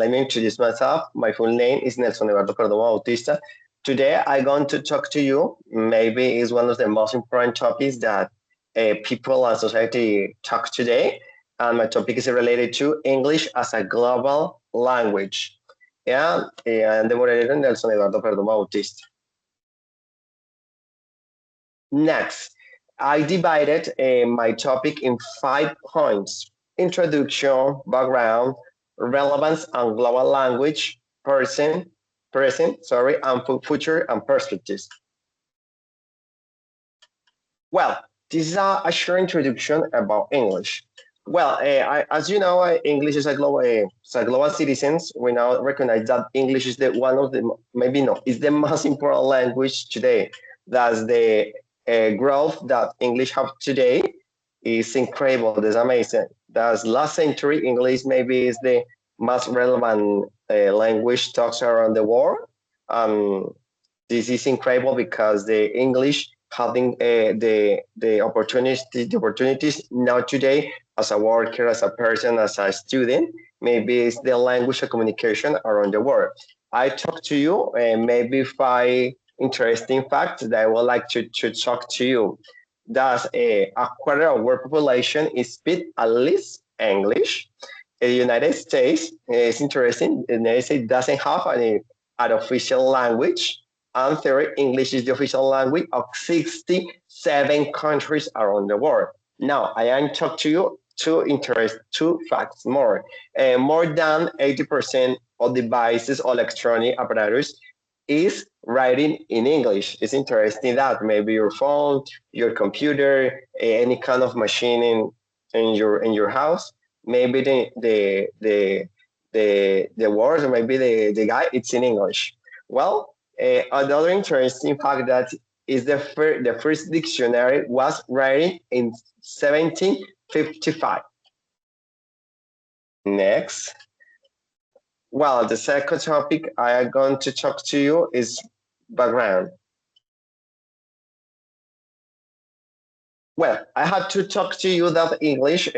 let me introduce myself. My full name is Nelson Eduardo Perdomo Bautista. Today, I'm going to talk to you. Maybe is one of the most important topics that people and society talk today. And my topic is related to English as a global language. Yeah, and the moderator Nelson Eduardo Perdomo Bautista. Next, I divided my topic in 5 points: introduction, background, relevance and global language, present, and future and perspectives. Well, this is a short introduction about English. Well, as you know, English is a global citizens. We now recognize that English is the one of the maybe no, is the most important language today. That's the growth that English have today is incredible. That's amazing. That's last century English maybe is the most relevant language talks around the world. This is incredible because the English having the opportunities now today as a worker, as a person, as a student. Maybe it's the language of communication around the world. I talk to you maybe 5 interesting facts that I would like to talk to you. Thus, a quarter of world population is speak at least English. The United States is interesting. The United States doesn't have an official language. And third, English is the official language of 67 countries around the world. Now, I am talking to you two facts more. More than 80% of devices or electronic apparatus is writing in English. It's interesting that maybe your phone, your computer, any kind of machine in your house, maybe the words or maybe the guy, it's in English. Well, another interesting fact that is the first dictionary was written in 1755. Next. Well, the second topic I am going to talk to you is background. Well, I had to talk to you that English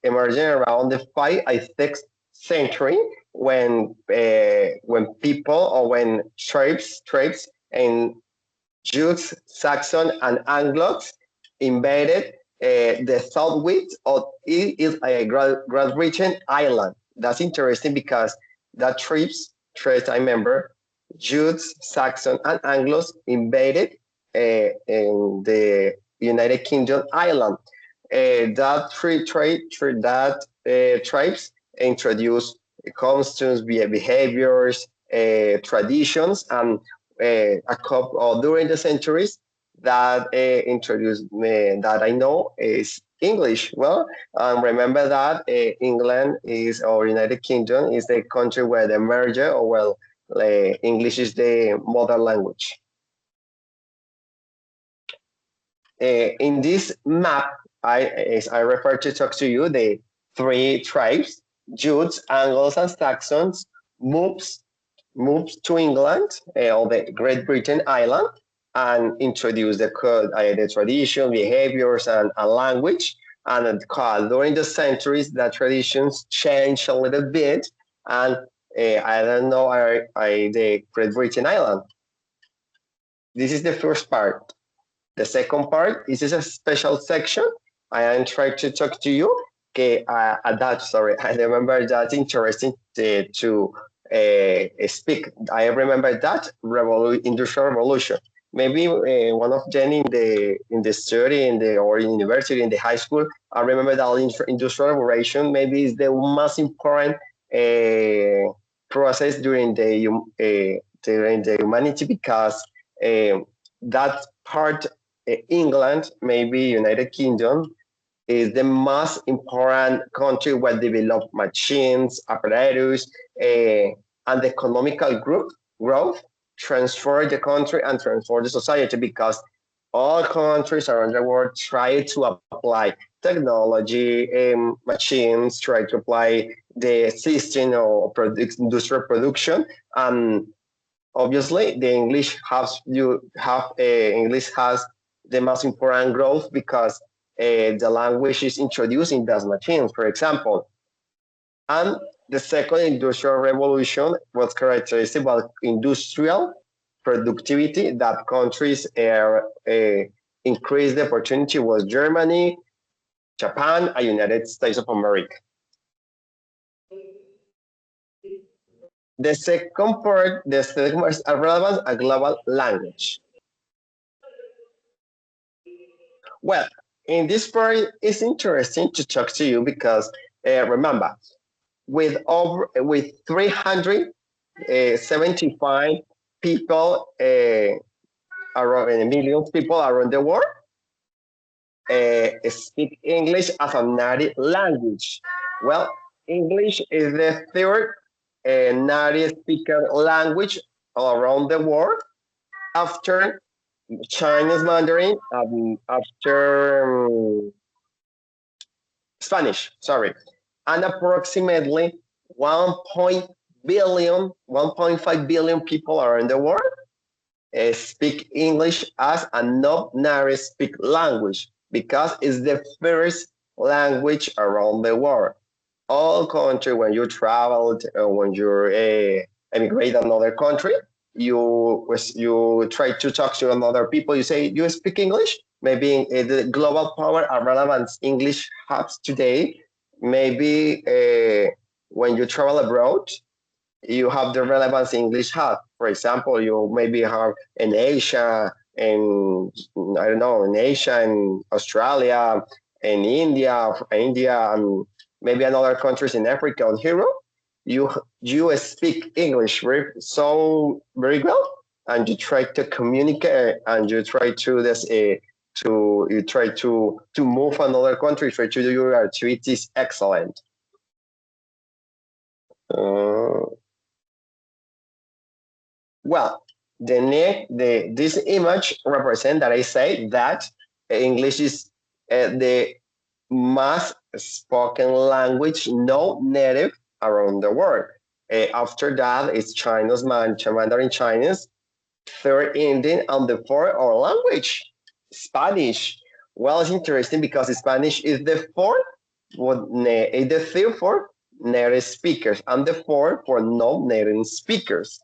emerging around the 5th century when people or when tribes and Jews, Saxon, and Anglos invaded the southwest of Great Britain island. That's interesting because that tribes, I remember, Jews, Saxon, and Anglos invaded in the United Kingdom island. That tribes introduced customs, behaviors, traditions, and a couple during the centuries that introduced that I know is English. Well, remember that England is or United Kingdom is the country where the merger or well, English is the mother language. In this map, as I refer to talk to you, the 3 tribes, Jutes, Angles, and Saxons, moves to England or the Great Britain island and introduce the tradition, behaviors, and language. And during the centuries, the traditions changed a little bit. And I don't know, the Great Britain island. This is the first part. The second part is a special section. I am trying to talk to you. Okay, I remember that interesting to speak. I remember that industrial revolution. Maybe one of them in the study or in university in the high school. I remember that industrial revolution maybe is the most important process during the humanity because that part England, maybe United Kingdom, is the most important country where develop machines, apparatus, and the economical growth transform the country and transform the society because all countries around the world try to apply technology, machines, try to apply the system of industrial production. And obviously, the English has the most important growth because the language is introducing those machines. For example, And the second industrial revolution was characterized by industrial productivity that countries increased the opportunity was Germany, Japan, and United States of America. The second part is a relevance, a global language. Well, in this part, it's interesting to talk to you because remember, with 375 people around millions people around the world speak English as a native language. Well, English is the third native speaker language all around the world after Chinese Mandarin, after Spanish, sorry, and approximately 1.5 billion people around the world speak English as a non-native speak language because it's the first language around the world. All country when you travel when you're emigrate another country, you try to talk to another people. You say you speak English. Maybe the global power and relevance English hubs today. Maybe when you travel abroad, you have the relevance English hub. For example, you maybe have in Asia, in I don't know, in Asia, in Australia, in India, and maybe another countries in Africa and Europe. You speak English very well, and you try to communicate, and you try to this to you try to move another country, try to do your activities excellent. Uh, Well, this image represents that I say that English is the most spoken language, no native around the world. After that, it's Chinese Mandarin Chinese, third Indian, and the fourth our language, Spanish. Well, it's interesting because Spanish is the fourth, is the third for native speakers, and the fourth for non-native speakers.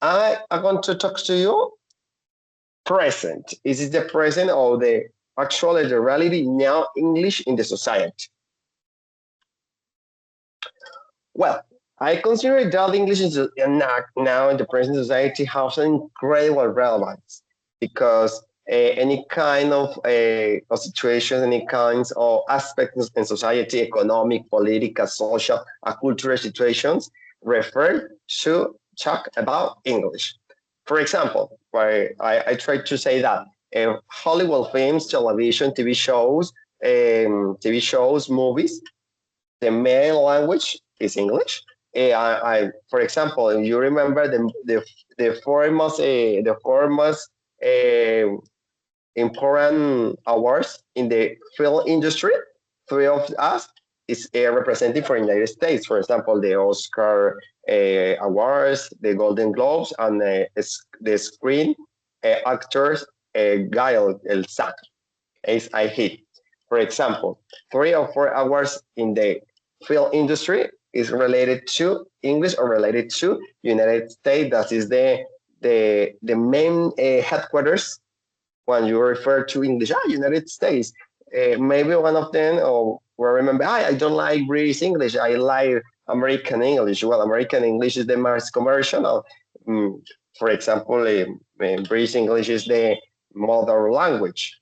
I want to talk to you present. Is it the present or the actually the reality now English in the society? Well, I consider that English is now in the present society has an incredible relevance because any kind of situation, any kinds of aspects in society, economic, political, social, cultural situations refer to talk about English. For example, I try to say that Hollywood films, television, TV shows, movies, the main language is English. For example, if you remember the foremost uh, important awards in the film industry, three of us is representing for United States. For example, the Oscar awards, the Golden Globes, and the Screen Actors Guild, El SAC, as I hit. For example, 3 or 4 hours in the film industry is related to English or related to United States. That is the main headquarters when you refer to English. United States. Maybe one of them, or remember, I don't like British English. I like American English. Well, American English is the most commercial. For example, British English is the mother language.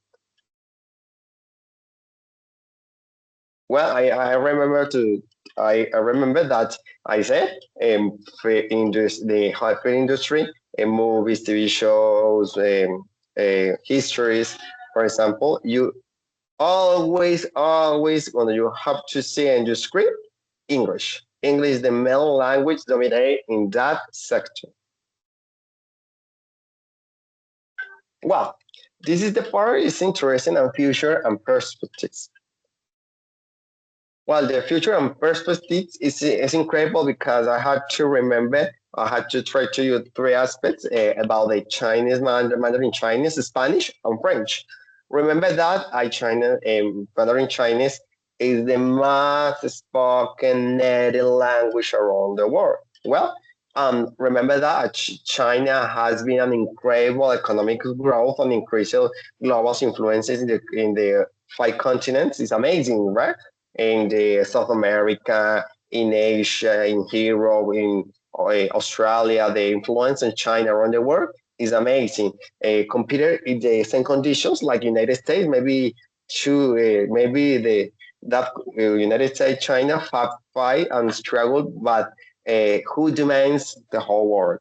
Well, I remember that I said the high-field industry, movies, TV shows, histories, for example, you always when you have to say and you script English. English is the main language dominate in that sector. Well, this is the part is interesting and future and perspectives. Well, the future and perspectives is incredible because I had to try to use 3 aspects about the Chinese Mandarin Chinese, Spanish, and French. Remember that China, Mandarin Chinese is the most spoken native language around the world. Well, remember that China has been an incredible economic growth and increasing global influences in the five continents. It's amazing, right? In the South America, in Asia, in Europe, in Australia, the influence in China around the world is amazing. Compared in the same conditions like United States, maybe the that United States, China fight and struggle, but who demands the whole world?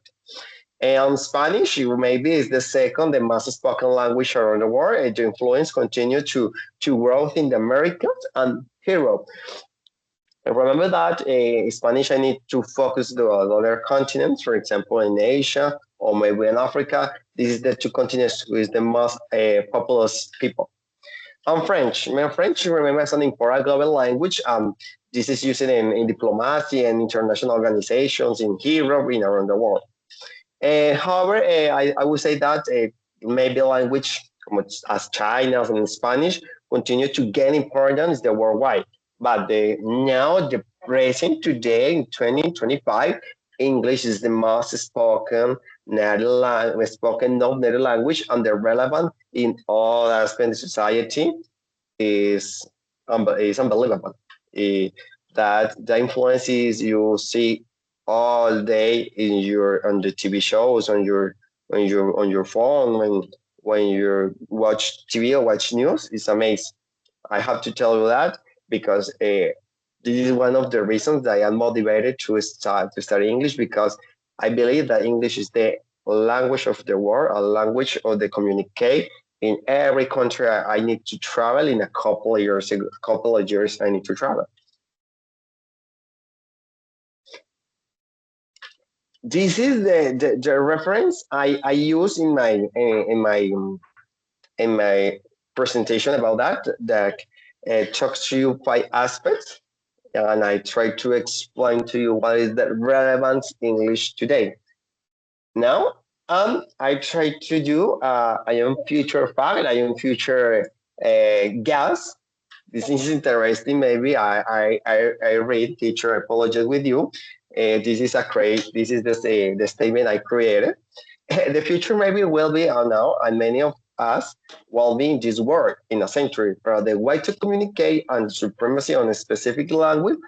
And Spanish maybe is the second, the most spoken language around the world. And the influence continue to grow in the Americas and Europe. And remember that Spanish, I need to focus the other continents, for example, in Asia or maybe in Africa. This is the two continents with the most populous people. And French. French, remember, is an important global language. This is used in diplomacy and international organizations in Europe and around the world. However, I would say that maybe language as China and Spanish continue to gain importance the worldwide. But now, the present today in 2025, English is the most spoken native language and the relevant in all aspects of society is is unbelievable. Eh, that the influences you see all day in your on the TV shows on your phone when you watch TV or watch news is amazing. I have to tell you that because this is one of the reasons that I am motivated to study English because I believe that English is the language of the world, a language of the communicate. In every country I need to travel in a couple of years I need to travel. This is the reference I use in my presentation about that talks to you by aspects, and I try to explain to you what is the relevance English today. Now, I try to do. I am future fact. I am future guest. This is interesting. Maybe I read teacher. I apologize with you. This is a create. This is the statement I created. The future maybe will be now, and many of us will be in this world in a century. The way to communicate and supremacy on a specific language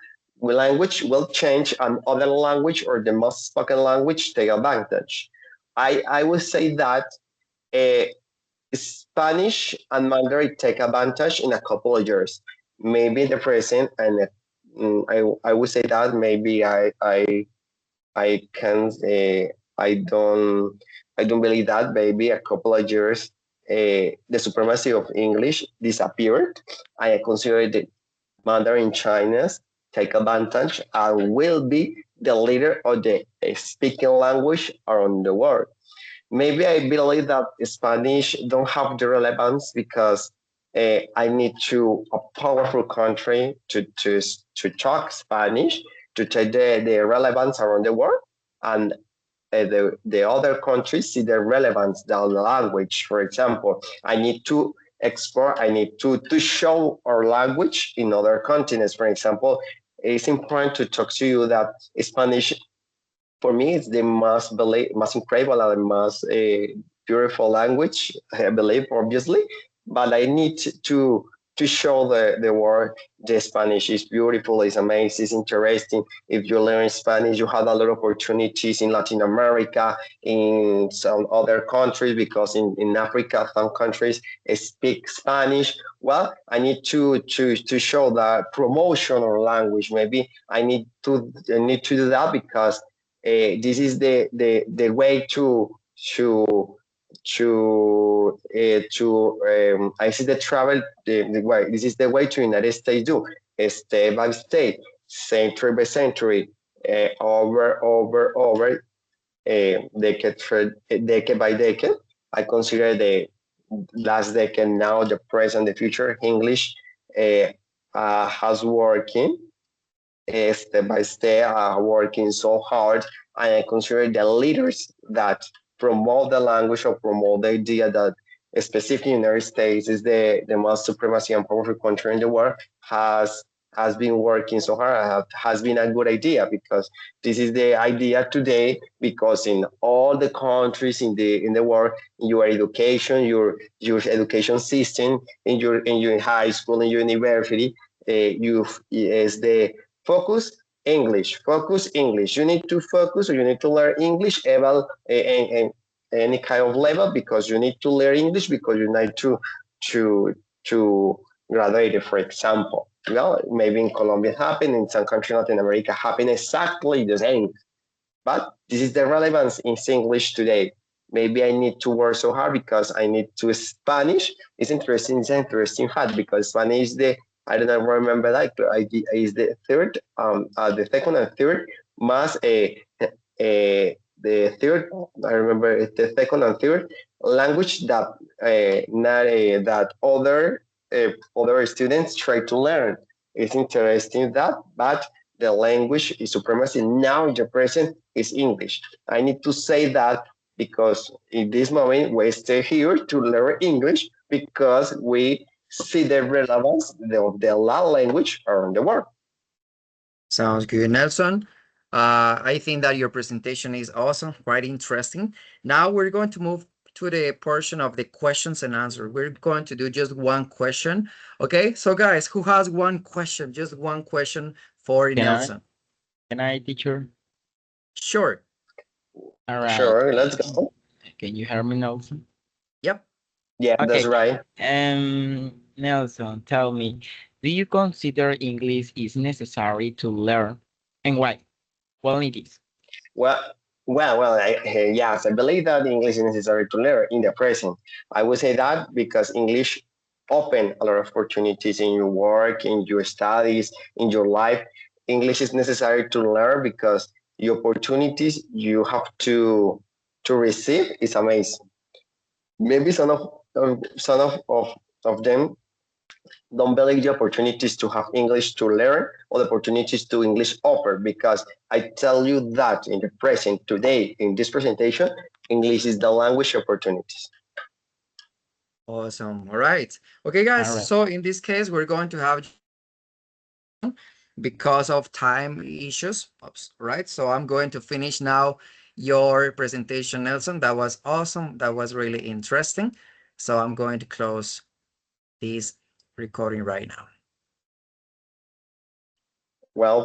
will change, and other language or the most spoken language take advantage. I would say that uh, Spanish and Mandarin take advantage in a couple of years, maybe the present, and I would say that maybe I can I don't believe that maybe a couple of years the supremacy of English disappeared. I consider that Mandarin Chinese take advantage and will be the leader of the speaking language around the world. Maybe I believe that Spanish don't have the relevance because I need to a powerful country to talk Spanish to take the relevance around the world, and the other countries see the relevance down the language. For example, I need to export, I need to show our language in other continents. For example, it's important to talk to you that Spanish for me it's the most incredible and most beautiful language I believe obviously, but I need to show the world the Spanish is beautiful, it's amazing, it's interesting. If you learn Spanish you have a lot of opportunities in Latin America, in some other countries, because in Africa some countries speak Spanish. Well, I need to show that promotion or language. Maybe I need to do that because this is the way to I see the travel the way. This is the way to United States do step by step, century by century, over decade by decade. I consider the last decade, now the present, the future. English has working step by step, working so hard. And I consider the leaders that promote the language or promote the idea that specifically United States is the most supremacy and powerful country in the world, has been working so hard, has been a good idea, because this is the idea today, because in all the countries in the world, your education, your education system, in your high school and your university, you is the focus focus English. You need to focus, or you need to learn English about any kind of level, because you need to learn English, because you need to to graduate, for example. Well, maybe in Colombia it happened, in some countries in Latin America happen exactly the same. But this is the relevance in English today. Maybe I need to work so hard because I need to Spanish. It's an interesting fact, because Spanish is the, I don't know, remember that, but is the third, the second and third mass the third, I remember it's the second and third language that not that other students try to learn. It's interesting that, but the language is supremacy now in the present is English. I need to say that, because in this moment we stay here to learn English, because we see the relevance of the language around the world. Sounds good, Nelson. I think that your presentation is awesome, quite interesting. Now we're going to move to the portion of the questions and answers. We're going to do just one question. Okay, so guys, who has one question? Just one question for Can I? Nelson. Can I, teacher? Sure. All right. Sure, let's go. Can you hear me, Nelson? Yep. Yeah, that's Okay. right. Nelson, tell me, do you consider English is necessary to learn, and why? Well, it is. Well, yes, I believe that English is necessary to learn in the present. I would say that because English open a lot of opportunities in your work, in your studies, in your life. English is necessary to learn, because the opportunities you have to receive is amazing. Maybe some of them don't believe the opportunities to have English to learn, or the opportunities to English offer, because I tell you that in the present today in this presentation, English is the language opportunities. Awesome. All right. Okay, guys. All right. So in this case, we're going to have because of time issues. Oops, right? So I'm going to finish now your presentation, Nelson. That was awesome. That was really interesting. So I'm going to close this recording right now. Well,